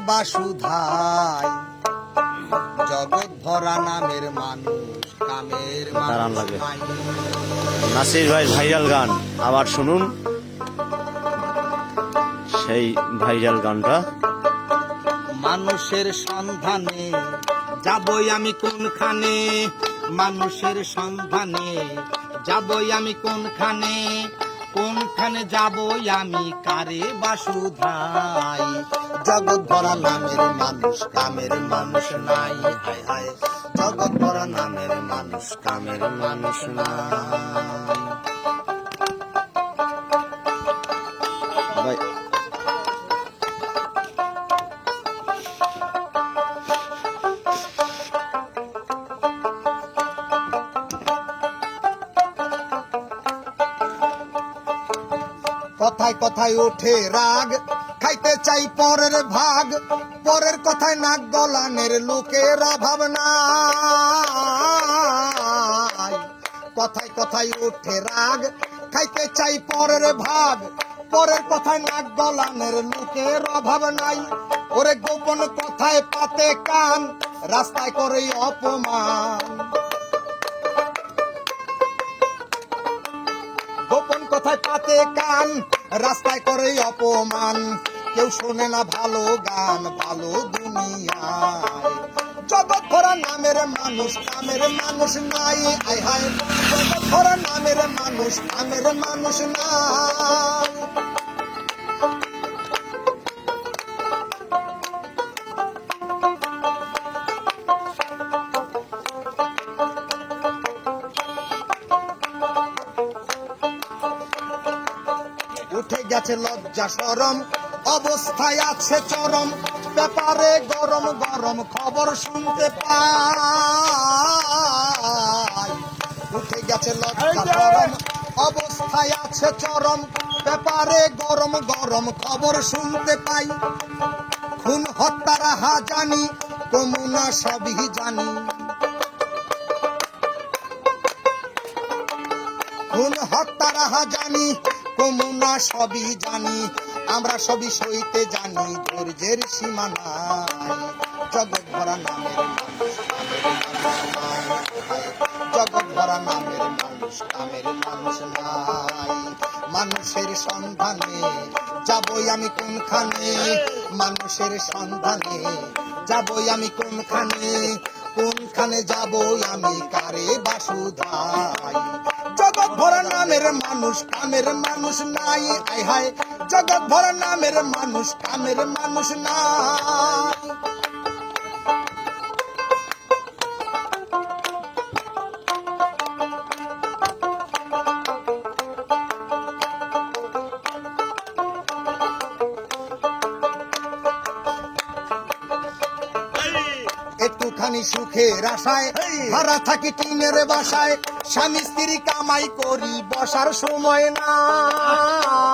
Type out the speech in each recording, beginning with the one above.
বাসুধায় জগৎ ভরা নামের মানুষ কামের মানুষ নাই। নাসির ভাই ভাইরাল গান আবার শুনুন সেই ভাইরাল গানটা। মানুষের সন্ধানে যাবই আমি কোনখানে, মানুষের সন্ধানে যাবই আমি কোনখানে, কোনখানে যাবই আমি কারে বাসুধাই জগৎ ভরা নামের মানুষ কামের মানুষ নাই। হায় হায় জগৎ ভরা নামের মানুষ কামের মানুষ নাই। ভাই কথায় কথায় ওঠে রাগ, খাইতে চাই পরের ভাগ, পরের কথায় নাক গলানের লোকের অভাব নাই। কথায় কথায় ওঠে রাগ, খাইতে চাই পরের ভাগ, পরের কথায় নাক গলানের লোকের অভাব নাই। ওরে গোপন কথায় পাতে কান, রাস্তায় করে অপমান, গোপন কথায় পাতে কান, রাস্তায় করে অপমান। কেউ শোনে না ভালো গান ভালো দুনিয়ায় জগৎ ভরা নামের মানুষ কামের মানুষ নাই। আয় হায় জগৎ ভরা নামের মানুষ কামের মানুষ নাই। উঠে গেছে লজ্জা শরম, অবস্থায় আছে চরম, ব্যাপারে গরম গরম খবর শুনতে পাই। উঠে গেছে লজ্জা শরম, অবস্থায় আছে চরম, ব্যাপারে গরম গরম খবর শুনতে পাই। খুন হত্যার হাজানি কমুনা সবই জানি, খুন হত্যার হাজানি কমুনা সবই জানি, আমরা সবই সইতে জানি ধৈর্যের সীমা নাই। জগৎ ভরা নামের মানুষ কামের মানুষ নাই। জগৎ ভরা নামের মানুষ কামের মানুষ নাই। মানুষের সন্ধানে যাবই আমি কোনখানে, মানুষের সন্ধানে যাবই আমি কোনখানে, কোনখানে যাবই আমি কারে বাসুধাই জগৎ ভরা নামের মানুষ কামের মানুষ নাই। আয় হায় জগৎ ভরা নামের মানুষ কামের মানুষ নাই। একটুখানি সুখের আশায় ভাড়া থাকি টিনের বাসায়, স্বামী স্ত্রী কামাই করি বসার সময় নাই।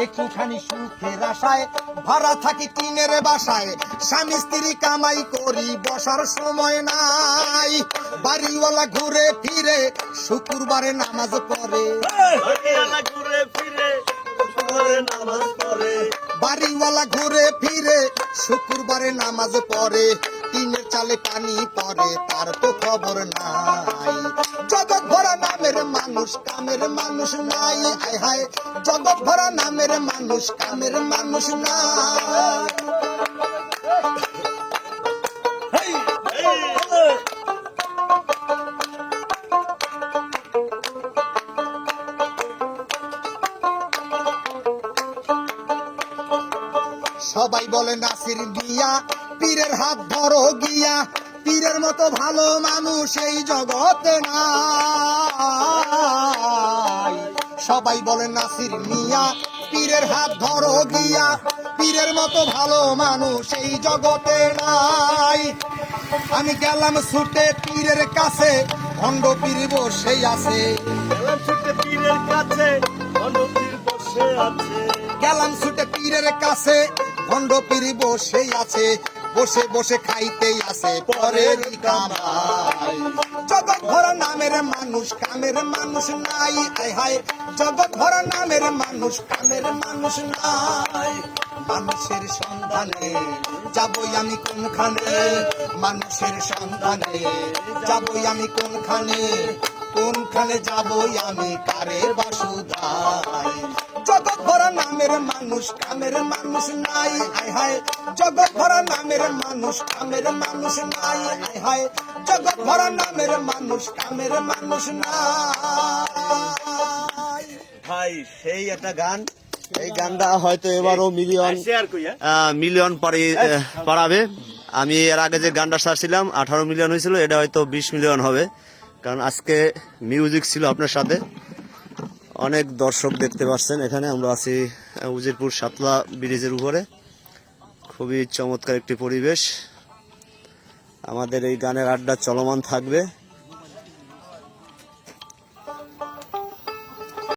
একটুখানি সুখের আশায় ভাড়া থাকি টিনের বাসায়, স্বামী স্ত্রী কামাই করি বসার সময় নাই। বাড়িওয়ালা ঘুরে ফিরে শুক্রবারে নামাজ পড়ে, বাড়িওয়ালা ঘুরে ফিরে শুক্রবারে নামাজ পড়ে, টিনের চালে পানি পড়ে তার তো খবর নাই। জগৎ ভরা নামের মানুষ কামের মানুষ নাই। আয় হায় জগৎ ভরা নামের মানুষ কামের মানুষ নাই। সবাই বলে নাসির মিয়া পীরের হাত ধরো গিয়া, পীরের মতো ভালো মানুষ এই জগতে নাই। সবাই বলে নাসির মিয়া পীরের হাত ধরো গিয়া, পীরের মতো ভালো মানুষ এই জগতে নাই। আমি গেলাম ছুটে পীরের কাছে, ভণ্ড পীর বসে আছে, পীরের কাছে বসে আছে, গেলাম ছুটে পীরের কাছে, ভণ্ড পীর বসে আছে, বসে বসে খাইতেই আছে পরের কামাই। জগৎ ভরা নামের মানুষ কামের মানুষ নাই। আয় হায় জগৎ ভরা নামের মানুষ কামের মানুষ নাই। মানুষের সন্ধানে যাবই আমি কোনখানে, মানুষের সন্ধানে যাবই আমি কোনখানে, কোনখানে যাবই আমি কারে বাসুদাই। জগৎ ভরা নামের মানুষ কামের মানুষ নাই, আয় হায় জগৎ ভরা নামের মানুষ কামের মানুষ নাই, আয় হায় জগৎ ভরা নামের মানুষ কামের মানুষ নাই। ভাই সেই একটা গান, এই গানটা হয়তো এবারও মিলিয়ন পারাবে। আমি এর আগে যে গানটা ছাড়ছিলাম 18 মিলিয়ন হয়েছিল, এটা হয়তো 20 মিলিয়ন হবে, কারণ আজকে মিউজিক ছিল আপনার সাথে। অনেক দর্শক দেখতে পাচ্ছেন এখানে। আমরা আছি উজিরপুর সাতলা ব্রিজের উপরে, খুবই চমৎকার একটি পরিবেশ। আমাদের এই গানের আড্ডা চলমান থাকবে।